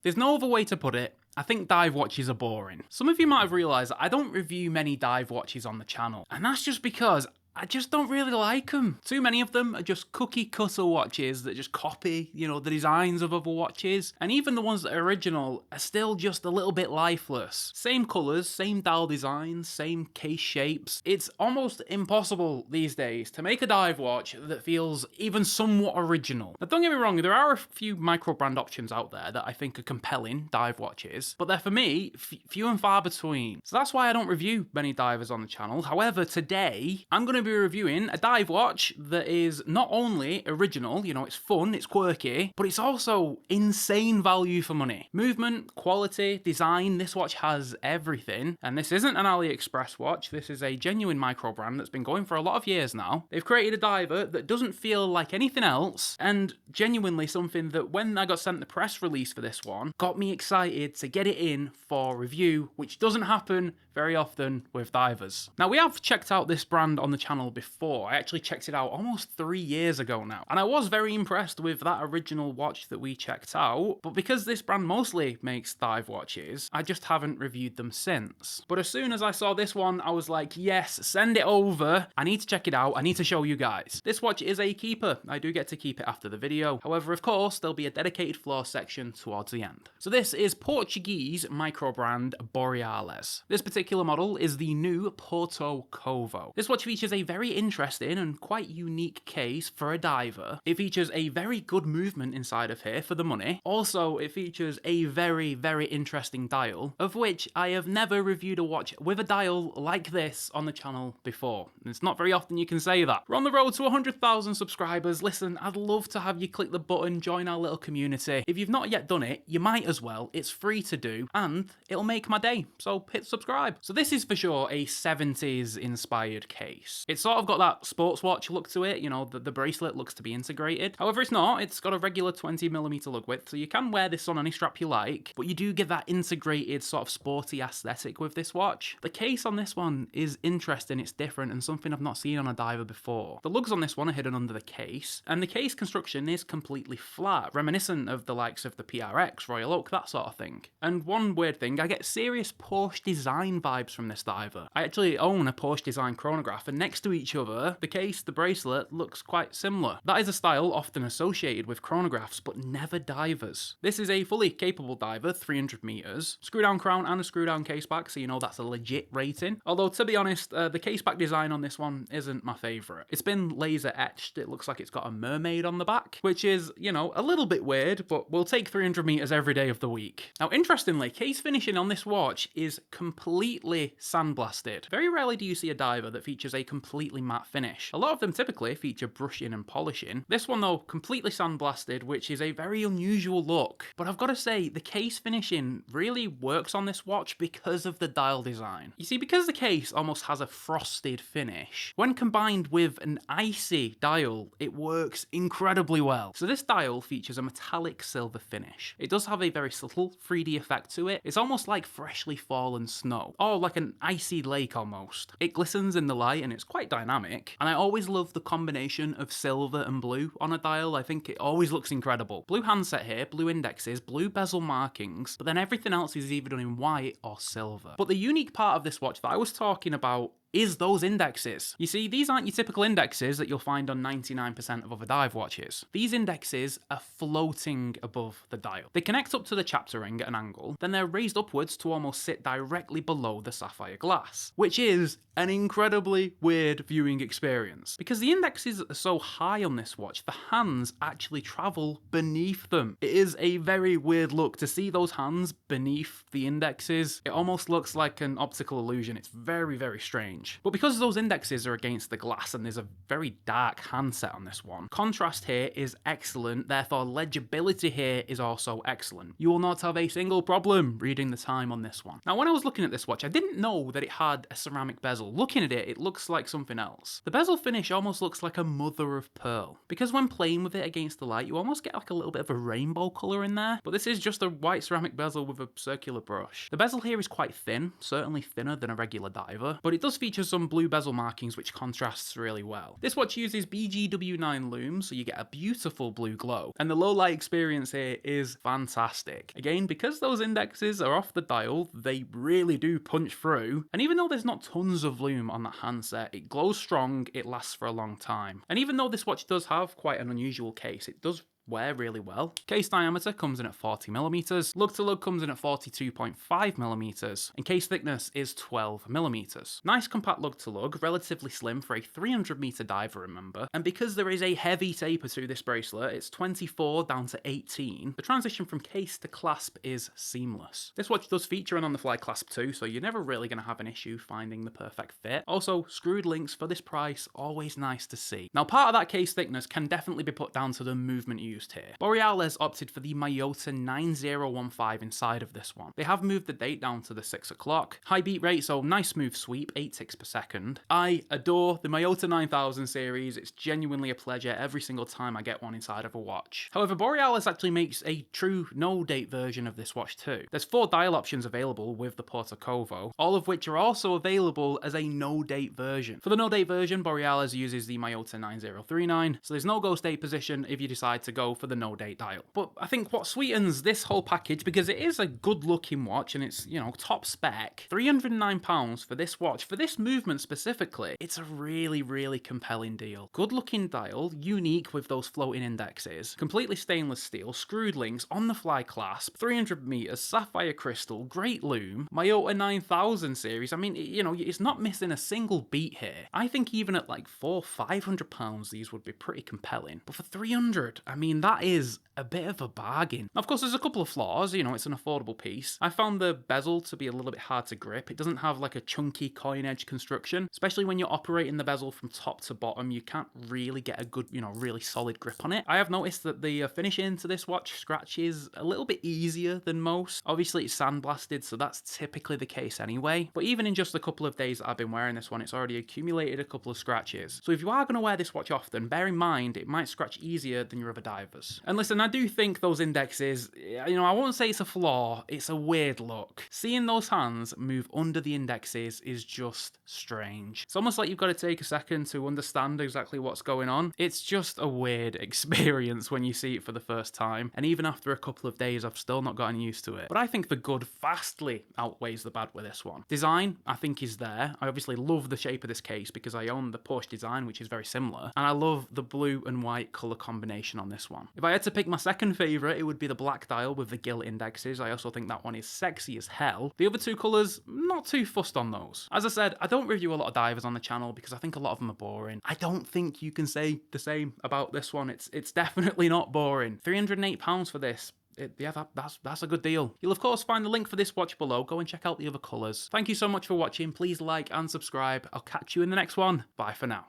There's no other way to put it. I think dive watches are boring. Some of you might have realised that I don't review many dive watches on the channel, and that's just because I just don't really like them. Too many of them are just cookie cutter watches that just copy, the designs of other watches. And even the ones that are original are still just a little bit lifeless. Same colours, same dial designs, same case shapes. It's almost impossible these days to make a dive watch that feels even somewhat original. Now don't get me wrong, there are a few micro brand options out there that I think are compelling dive watches, but they're for me, few and far between. So that's why I don't review many divers on the channel. However, today, I'm going to be reviewing a dive watch that is not only original, it's fun, it's quirky, but it's also insane value for money. Movement, quality, design, this watch has everything. And this isn't an AliExpress watch, this is a genuine micro brand that's been going for a lot of years now. They've created a diver that doesn't feel like anything else, and genuinely something that when I got sent the press release for this one, got me excited to get it in for review, which doesn't happen very often with divers. Now we have checked out this brand on the channel before. I actually checked it out almost 3 years ago now, and I was very impressed with that original watch that we checked out, but because this brand mostly makes dive watches, I just haven't reviewed them since. But as soon as I saw this one, I was like, yes, send it over. I need to check it out. I need to show you guys. This watch is a keeper. I do get to keep it after the video. However, of course, there'll be a dedicated floor section towards the end. So this is Portuguese micro brand Borealis. This particular model is the new Porto Covo. This watch features a very interesting and quite unique case for a diver. It features a very good movement inside of here for the money. Also, it features a very, very interesting dial, of which I have never reviewed a watch with a dial like this on the channel before. It's not very often you can say that. We're on the road to 100,000 subscribers. Listen, I'd love to have you click the button, join our little community. If you've not yet done it, you might as well. It's free to do, and it'll make my day, so hit subscribe. So this is for sure a 70s inspired case. It's sort of got that sports watch look to it, the bracelet looks to be integrated. However, it's not. It's got a regular 20mm lug width, so you can wear this on any strap you like, but you do get that integrated sort of sporty aesthetic with this watch. The case on this one is interesting, it's different, and something I've not seen on a diver before. The lugs on this one are hidden under the case, and the case construction is completely flat, reminiscent of the likes of the PRX, Royal Oak, that sort of thing. And one weird thing, I get serious Porsche design vibes from this diver. I actually own a Porsche design chronograph, and next to each other, the case, the bracelet, looks quite similar. That is a style often associated with chronographs, but never divers. This is a fully capable diver, 300 meters, screw down crown and a screw down case back, so you know that's a legit rating. Although, to be honest, the case back design on this one isn't my favourite. It's been laser etched, it looks like it's got a mermaid on the back, which is, a little bit weird, but we'll take 300 meters every day of the week. Now, interestingly, case finishing on this watch is completely sandblasted. Very rarely do you see a diver that features a completely matte finish. A lot of them typically feature brushing and polishing. This one though, completely sandblasted, which is a very unusual look. But I've got to say, the case finishing really works on this watch because of the dial design. You see, because the case almost has a frosted finish, when combined with an icy dial, it works incredibly well. So this dial features a metallic silver finish. It does have a very subtle 3D effect to it. It's almost like freshly fallen snow, or like an icy lake almost. It glistens in the light and it's quite dynamic, and I always love the combination of silver and blue on a dial. I think it always looks incredible. Blue handset here, blue indexes, blue bezel markings, but then everything else is either done in white or silver. But the unique part of this watch that I was talking about is those indexes. You see, these aren't your typical indexes that you'll find on 99% of other dive watches. These indexes are floating above the dial. They connect up to the chapter ring at an angle, then they're raised upwards to almost sit directly below the sapphire glass, which is an incredibly weird viewing experience. Because the indexes are so high on this watch, the hands actually travel beneath them. It is a very weird look to see those hands beneath the indexes. It almost looks like an optical illusion. It's very, very strange. But because those indexes are against the glass and there's a very dark handset on this one, contrast here is excellent, therefore legibility here is also excellent. You will not have a single problem reading the time on this one. Now, when I was looking at this watch, I didn't know that it had a ceramic bezel. Looking at it, it looks like something else. The bezel finish almost looks like a mother of pearl, because when playing with it against the light, you almost get like a little bit of a rainbow colour in there, but this is just a white ceramic bezel with a circular brush. The bezel here is quite thin, certainly thinner than a regular diver, but it does feature features some blue bezel markings which contrasts really well. This watch uses BGW9 looms, so you get a beautiful blue glow, and the low light experience here is fantastic. Again, because those indexes are off the dial, they really do punch through, and even though there's not tons of loom on that handset, it glows strong, it lasts for a long time. And even though this watch does have quite an unusual case, it does wear really well. Case diameter comes in at 40mm, lug to lug comes in at 42.5mm, and case thickness is 12mm. Nice compact lug to lug, relatively slim for a 300m diver, remember, and because there is a heavy taper to this bracelet, it's 24 down to 18, the transition from case to clasp is seamless. This watch does feature an on-the-fly clasp too, so you're never really going to have an issue finding the perfect fit. Also, screwed links for this price, always nice to see. Now, part of that case thickness can definitely be put down to the movement used here. Borealis opted for the Miyota 9015 inside of this one. They have moved the date down to the 6 o'clock. High beat rate, so nice smooth sweep, 8 ticks per second. I adore the Miyota 9000 series. It's genuinely a pleasure every single time I get one inside of a watch. However, Borealis actually makes a true no-date version of this watch too. There's 4 dial options available with the Porto Covo, all of which are also available as a no-date version. For the no-date version, Borealis uses the Miyota 9039, so there's no ghost date position if you decide to go for the no-date dial. But I think what sweetens this whole package, because it is a good-looking watch and it's, you know, top spec, £309 for this watch, for this movement specifically, it's a really, really compelling deal. Good-looking dial, unique with those floating indexes, completely stainless steel, screwed links, on-the-fly clasp, 300 meters, sapphire crystal, great loom, Miyota 9000 series. I mean, you know, it's not missing a single beat here. I think even at like £400-500, these would be pretty compelling. But for 300, I mean, that is a bit of a bargain. Of course, there's a couple of flaws, you know, it's an affordable piece. I found the bezel to be a little bit hard to grip. It doesn't have like a chunky coin edge construction, especially when you're operating the bezel from top to bottom. You can't really get a good, you know, really solid grip on it. I have noticed that the finishing to this watch scratches a little bit easier than most. Obviously, it's sandblasted, so that's typically the case anyway. But even in just a couple of days that I've been wearing this one, it's already accumulated a couple of scratches. So if you are going to wear this watch often, bear in mind it might scratch easier than your other divers. And listen, I do think those indexes, you know, I won't say it's a flaw, it's a weird look. Seeing those hands move under the indexes is just strange. It's almost like you've got to take a second to understand exactly what's going on. It's just a weird experience when you see it for the first time, and even after a couple of days I've still not gotten used to it. But I think the good vastly outweighs the bad with this one. Design, I think, is there. I obviously love the shape of this case because I own the Porsche design, which is very similar, and I love the blue and white colour combination on this one. If I had to pick my second favourite, it would be the black dial with the gilt indexes. I also think that one is sexy as hell. The other two colours, not too fussed on those. As I said, I don't review a lot of divers on the channel because I think a lot of them are boring. I don't think you can say the same about this one. It's definitely not boring. £308 for this. Yeah, that's a good deal. You'll of course find the link for this watch below. Go and check out the other colours. Thank you so much for watching. Please like and subscribe. I'll catch you in the next one. Bye for now.